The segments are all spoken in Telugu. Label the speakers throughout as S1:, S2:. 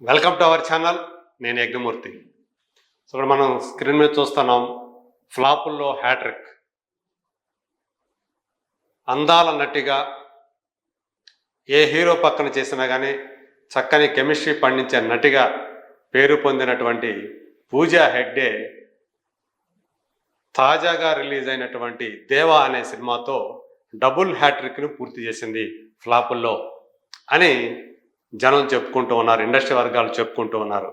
S1: Welcome to our channel. నేను యజ్ఞమూర్తి. సో ఇక్కడ మనం స్క్రీన్ మీద చూస్తున్నాం ఫ్లాపుల్లో హ్యాట్రిక్. అందాల నటిగా ఏ హీరో పక్కన చేసినా కానీ చక్కని కెమిస్ట్రీ పండించే నటిగా పేరు పొందినటువంటి పూజా హెగ్డే తాజాగా రిలీజ్ అయినటువంటి దేవా అనే సినిమాతో డబుల్ హ్యాట్రిక్ను పూర్తి చేసింది ఫ్లాపుల్లో అని జనం చెప్పుకుంటూ ఉన్నారు, ఇండస్ట్రీ వర్గాలు చెప్పుకుంటూ ఉన్నారు.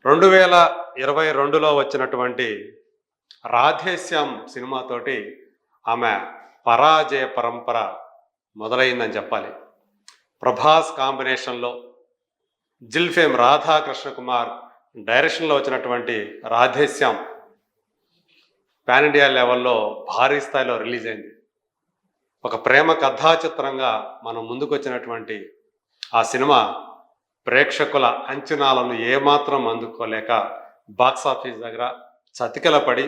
S1: 2022లో వచ్చినటువంటి రాధేశ్యామ్ సినిమాతోటి ఆమె పరాజయ పరంపర మొదలైందని చెప్పాలి. ప్రభాస్ కాంబినేషన్లో జిల్ఫేమ్ రాధాకృష్ణ కుమార్ డైరెక్షన్లో వచ్చినటువంటి రాధేశ్యామ్ పాన్ ఇండియా లెవెల్లో భారీ స్థాయిలో రిలీజ్ అయింది. ఒక ప్రేమ కథా చిత్రంగా మనం ముందుకు వచ్చినటువంటి ఆ సినిమా ప్రేక్షకుల అంచనాలను ఏమాత్రం అందుకోలేక బాక్సాఫీస్ దగ్గర చతికిలపడి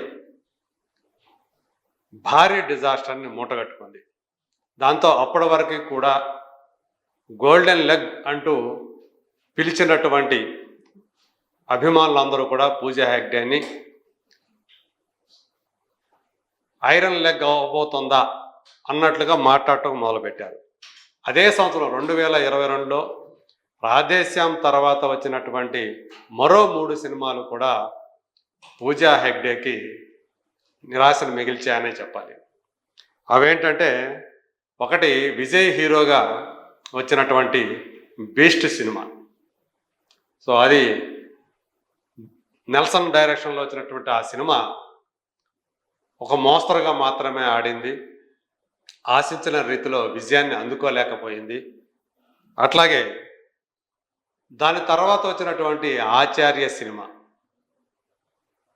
S1: భారీ డిజాస్టర్ని మూటగట్టుకుంది. దాంతో అప్పటి వరకు కూడా గోల్డెన్ లెగ్ అంటూ పిలిచినటువంటి అభిమానులందరూ కూడా పూజా హెగ్డేని ఐరన్ లెగ్ అవ్వబోతుందా అన్నట్లుగా మాట్లాడటం మొదలుపెట్టారు. అదే సంవత్సరం 2022లో రాధేశ్యామ్ తర్వాత వచ్చినటువంటి మరో 3 సినిమాలు కూడా పూజా హెగ్డేకి నిరాశను మిగిల్చాయనే చెప్పాలి. అవేంటంటే, ఒకటి విజయ్ హీరోగా వచ్చినటువంటి బీస్ట్ సినిమా. సో అది నెల్సన్ డైరెక్షన్లో వచ్చినటువంటి ఆ సినిమా ఒక మోస్తరుగా మాత్రమే ఆడింది. ఆశించిన రీతిలో విజయాన్ని అందుకోలేకపోయింది. అట్లాగే దాని తర్వాత వచ్చినటువంటి ఆచార్య సినిమా,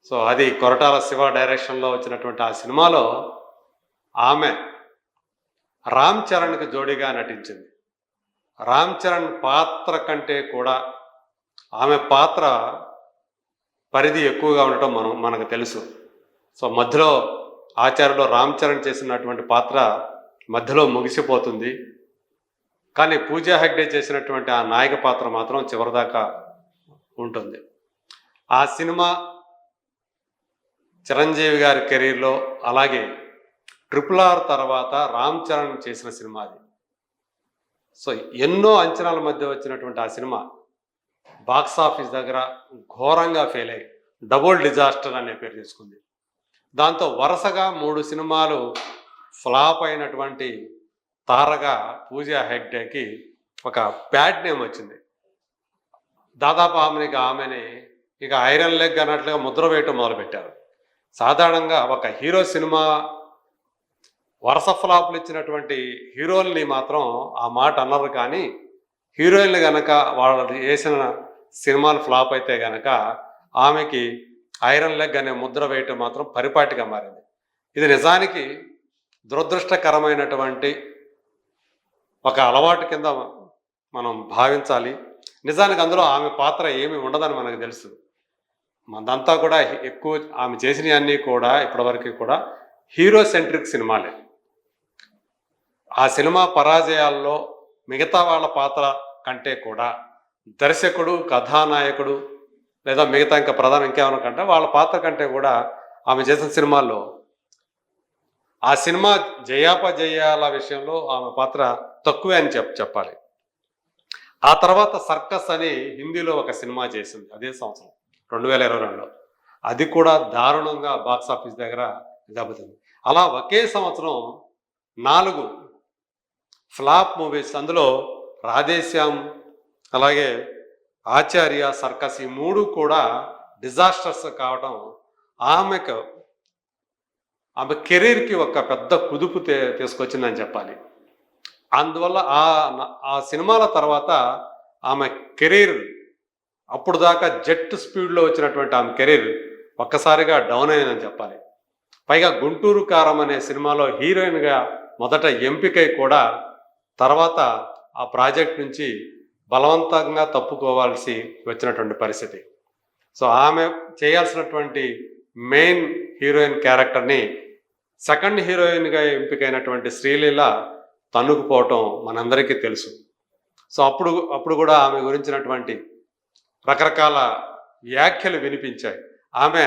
S1: సో అది కొరటాల శివ డైరెక్షన్లో వచ్చినటువంటి ఆ సినిమాలో ఆమె రామ్ చరణ్కి జోడీగా నటించింది. రామ్ చరణ్ పాత్ర కంటే కూడా ఆమె పాత్ర పరిధి ఎక్కువగా ఉండటం మనకు తెలుసు. సో మధ్యలో ఆచార్యలో రామ్ చరణ్ చేసినటువంటి పాత్ర మధ్యలో ముగిసిపోతుంది. కానీ పూజా హెగ్డే చేసినటువంటి ఆ నాయక పాత్ర మాత్రం చివరిదాకా ఉంటుంది. ఆ సినిమా చిరంజీవి గారి కెరీర్లో, అలాగే RRR తర్వాత రామ్ చరణ్ చేసిన సినిమా అది. సో ఎన్నో అంచనాల మధ్య వచ్చినటువంటి ఆ సినిమా బాక్సాఫీస్ దగ్గర ఘోరంగా ఫెయిల్ అయ్యి డబుల్ డిజాస్టర్ అనే పేరు తీసుకుంది. దాంతో వరుసగా 3 సినిమాలు ఫ్లాప్ అయినటువంటి తారగా పూజా హెగ్డేకి ఒక బ్యాడ్ నేమ్ వచ్చింది. దాదాపు ఆమెని ఇక ఐరన్ లెగ్ అన్నట్లుగా ముద్ర వేయటం మొదలుపెట్టారు. సాధారణంగా ఒక హీరో సినిమా వరుస ఫ్లాప్లు ఇచ్చినటువంటి హీరోల్ని మాత్రం ఆ మాట అన్నారు, కానీ హీరోయిన్లు కనుక వాళ్ళు చేసిన సినిమాలు ఫ్లాప్ అయితే కనుక ఆమెకి ఐరన్ లెగ్ అనే ముద్ర వేయటం మాత్రం పరిపాటిగా మారింది. ఇది నిజానికి దురదృష్టకరమైనటువంటి ఒక అలవాటు కింద మనం భావించాలి. నిజానికి అందులో ఆమె పాత్ర ఏమి ఉండదని మనకు తెలుసు. మనదంతా కూడా ఎక్కువ ఆమె చేసినవన్నీ కూడా ఇప్పటివరకు కూడా హీరో సెంట్రిక్ సినిమాలే. ఆ సినిమా పరాజయాల్లో మిగతా వాళ్ళ పాత్ర కంటే కూడా దర్శకుడు, కథానాయకుడు లేదా మిగతా ఇంకా ప్రధాన ఇంకేమన్నా కంటే వాళ్ళ పాత్ర కంటే కూడా ఆమె చేసిన సినిమాల్లో ఆ సినిమా జయాపజయాల విషయంలో ఆమె పాత్ర తక్కువే అని చెప్పాలి. ఆ తర్వాత సర్కస్ అని హిందీలో ఒక సినిమా చేసింది అదే సంవత్సరం 2022లో. అది కూడా దారుణంగా బాక్సాఫీస్ దగ్గర దెబ్బతింది. అలా ఒకే సంవత్సరం 4 ఫ్లాప్ మూవీస్, అందులో రాధేశ్యామ్, అలాగే ఆచార్య, సర్కస్, ఈ 3 కూడా డిజాస్టర్స్ కావడం ఆమె కెరీర్కి ఒక పెద్ద కుదుపు తీసుకొచ్చిందని చెప్పాలి. అందువల్ల ఆ సినిమాల తర్వాత ఆమె కెరీర్ అప్పుడు దాకా జెట్ స్పీడ్లో వచ్చినటువంటి ఆమె కెరీర్ ఒక్కసారిగా డౌన్ అయిందని చెప్పాలి. పైగా గుంటూరు కారం అనే సినిమాలో హీరోయిన్గా మొదట ఎంపికై కూడా తర్వాత ఆ ప్రాజెక్ట్ నుంచి బలవంతంగా తప్పుకోవాల్సి వచ్చినటువంటి పరిస్థితి. సో ఆమె చేయాల్సినటువంటి మెయిన్ హీరోయిన్ క్యారెక్టర్ని సెకండ్ హీరోయిన్గా ఎంపికైనటువంటి శ్రీలీల తన్నుకుపోవటం మనందరికీ తెలుసు. సో అప్పుడు అప్పుడు కూడా ఆమె గురించినటువంటి రకరకాల వ్యాఖ్యలు వినిపించాయి. ఆమె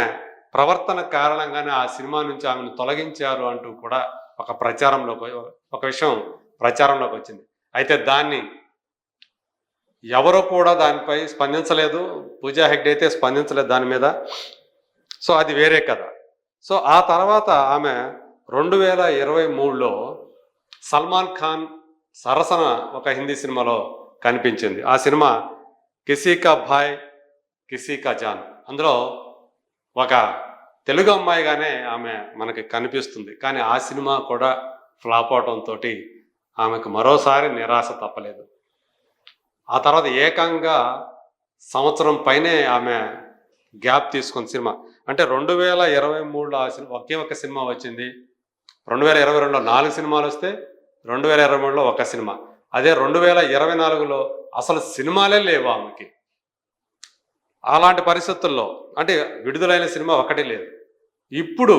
S1: ప్రవర్తన కారణంగానే ఆ సినిమా నుంచి ఆమెను తొలగించారు అంటూ కూడా ఒక విషయం ప్రచారంలోకి వచ్చింది. అయితే దాన్ని ఎవరో కూడా దానిపై స్పందించలేదు. పూజా హెగ్డే అయితే స్పందించలేదు దాని మీద. సో అది వేరే కథ. సో ఆ తర్వాత ఆమె 2023లో సల్మాన్ ఖాన్ సరసన ఒక హిందీ సినిమాలో కనిపించింది. ఆ సినిమా కిసీ కా భాయ్ కిసీ కా జాన్. అందులో ఒక తెలుగు అమ్మాయిగానే ఆమె మనకి కనిపిస్తుంది. కానీ ఆ సినిమా కూడా ఫ్లాప్ అవడంతో ఆమెకు మరోసారి నిరాశ తప్పలేదు. ఆ తర్వాత ఏకంగా సంవత్సరం పైనే ఆమె గ్యాప్ తీసుకున్న సినిమా. అంటే 2023లో ఆ సినిమా ఒకే ఒక సినిమా వచ్చింది. 2022లో 4 సినిమాలు వస్తే 2023లో ఒక సినిమా. అదే 2024లో అసలు సినిమాలే లేవు ఆమెకి. అలాంటి పరిస్థితుల్లో అంటే విడుదలైన సినిమా ఒకటి లేదు. ఇప్పుడు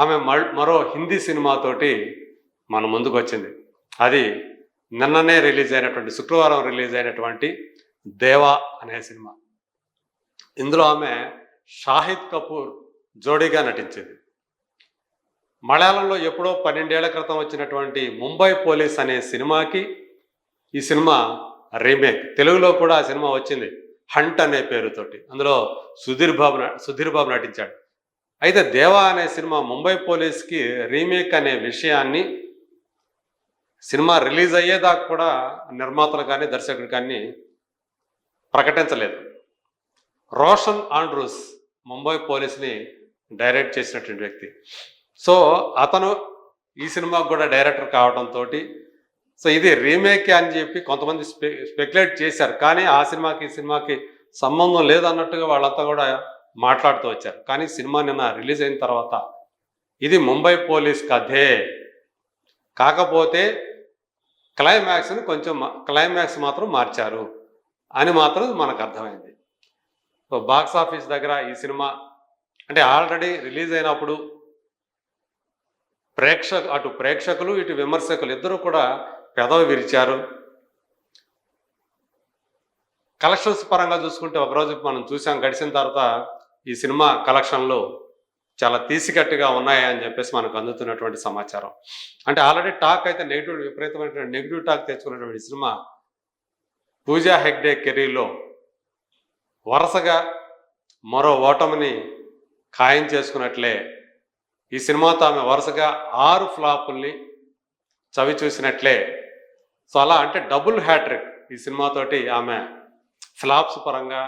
S1: ఆమె మరో హిందీ సినిమాతోటి మన ముందుకు వచ్చింది. అది నిన్ననే శుక్రవారం రిలీజ్ అయినటువంటి దేవా అనే సినిమా. ఇందులో ఆమె షాహిద్ కపూర్ జోడీగా నటించింది. మలయాళంలో ఎప్పుడో 12 ఏళ్ల క్రితం వచ్చినటువంటి ముంబై పోలీస్ అనే సినిమాకి ఈ సినిమా రీమేక్. తెలుగులో కూడా ఆ సినిమా వచ్చింది, హంట్ అనే పేరుతోటి. అందులో సుధీర్ బాబు నటించాడు. అయితే దేవా అనే సినిమా ముంబై పోలీస్కి రీమేక్ అనే విషయాన్ని సినిమా రిలీజ్ అయ్యేదాకా కూడా నిర్మాతలు కానీ దర్శకుడు కానీ ప్రకటించలేదు. రోషన్ ఆండ్రూస్ ముంబై పోలీస్ని డైరెక్ట్ చేసినటువంటి వ్యక్తి. సో అతను ఈ సినిమాకు కూడా డైరెక్టర్ కావడంతో సో ఇది రీమేక్ అని చెప్పి కొంతమంది స్పెక్యులేట్ చేశారు. కానీ ఆ సినిమాకి ఈ సినిమాకి సంబంధం లేదన్నట్టుగా వాళ్ళంతా కూడా మాట్లాడుతూ వచ్చారు. కానీ సినిమా నిన్న రిలీజ్ అయిన తర్వాత ఇది ముంబై పోలీస్ కథే, కాకపోతే క్లైమాక్స్ మాత్రం మార్చారు అని మాత్రం మనకు అర్థమైంది. సో బాక్స్ ఆఫీస్ దగ్గర ఈ సినిమా అంటే ఆల్రెడీ రిలీజ్ అయినప్పుడు అటు ప్రేక్షకులు ఇటు విమర్శకులు ఇద్దరు కూడా పెదవి విరిచారు. కలెక్షన్స్ పరంగా చూసుకుంటే ఒకరోజు మనం చూసాం, గడిచిన తర్వాత ఈ సినిమా కలెక్షన్లు చాలా తీసికట్టుగా ఉన్నాయి అని చెప్పేసి మనకు అందుతున్నటువంటి సమాచారం. అంటే ఆల్రెడీ టాక్ అయితే విపరీతమైనటువంటి నెగిటివ్ టాక్ తెచ్చుకున్నటువంటి సినిమా పూజా హెగ్డే కెరీర్లో వరుసగా మరో ఓటమిని ఖాయం చేసుకున్నట్లే ఈ సినిమాతో ఆమె వరుసగా 6 ఫ్లాపుల్ని చవి చూసినట్లే. సో అలా అంటే డబుల్ హ్యాట్రిక్ ఈ సినిమాతోటి ఆమె ఫ్లాప్స్ పరంగా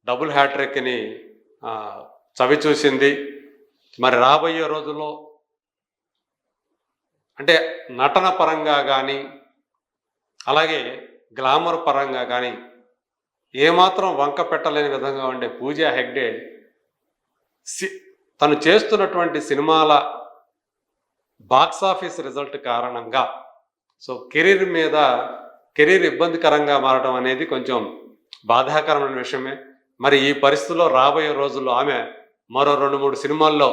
S1: డబుల్ హ్యాట్రిక్ని చవి చూసింది. మరి రాబోయే రోజుల్లో అంటే నటన పరంగా కానీ అలాగే గ్లామర్ పరంగా కానీ ఏమాత్రం వంక పెట్టలేని విధంగా ఉండే పూజా హెగ్డే తను చేస్తున్నటువంటి సినిమాల బాక్సాఫీస్ రిజల్ట్ కారణంగా సో కెరీర్ ఇబ్బందికరంగా మారడం అనేది కొంచెం బాధాకరమైన విషయమే. మరి ఈ పరిస్థితుల్లో రాబోయే రోజుల్లో ఆమె మరో 2-3 సినిమాల్లో,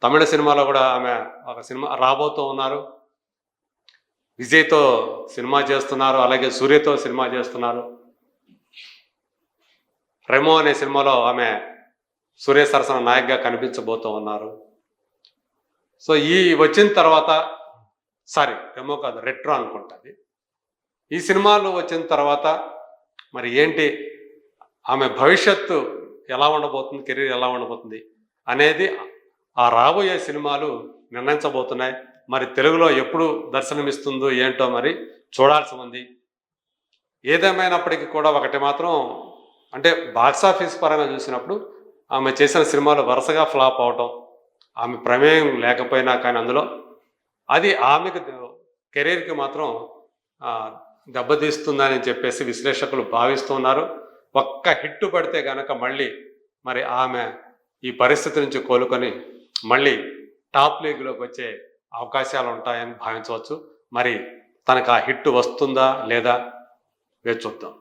S1: తమిళ సినిమాలో కూడా ఆమె ఒక సినిమా రాబోతూ ఉన్నారు. విజయ్తో సినిమా చేస్తున్నారు, అలాగే సూర్యతో సినిమా చేస్తున్నారు. రెమో అనే సినిమాలో ఆమె సూర్య సరసన నాయక్గా కనిపించబోతూ ఉన్నారు. సో ఈ వచ్చిన తర్వాత రెమో కాదు, రెట్రో అనుకుంటుంది. ఈ సినిమాలు వచ్చిన తర్వాత మరి ఏంటి ఆమె భవిష్యత్తు ఎలా ఉండబోతుంది, కెరీర్ ఎలా ఉండబోతుంది అనేది ఆ రాబోయే సినిమాలు నిర్ణయించబోతున్నాయి. మరి తెలుగులో ఎప్పుడు దర్శనమిస్తుందో ఏంటో మరి చూడాల్సి ఉంది. ఏదేమైనప్పటికీ కూడా ఒకటి మాత్రం అంటే బాక్సాఫీస్ పరంగా చూసినప్పుడు ఆమె చేసిన సినిమాలు వరుసగా ఫ్లాప్ అవటం, ఆమె ప్రమేయం లేకపోయినా కానీ అందులో అది ఆమెకు కెరీర్కి మాత్రం దెబ్బతీస్తుందని చెప్పేసి విశ్లేషకులు భావిస్తున్నారు. ఒక్క హిట్టు పడితే కనుక మళ్ళీ మరి ఆమె ఈ పరిస్థితి నుంచి కోలుకొని మళ్ళీ టాప్ లీగ్లోకి వచ్చే అవకాశాలు ఉంటాయని భావించవచ్చు. మరి తనకు ఆ హిట్ వస్తుందా లేదా వేచి చూద్దాం.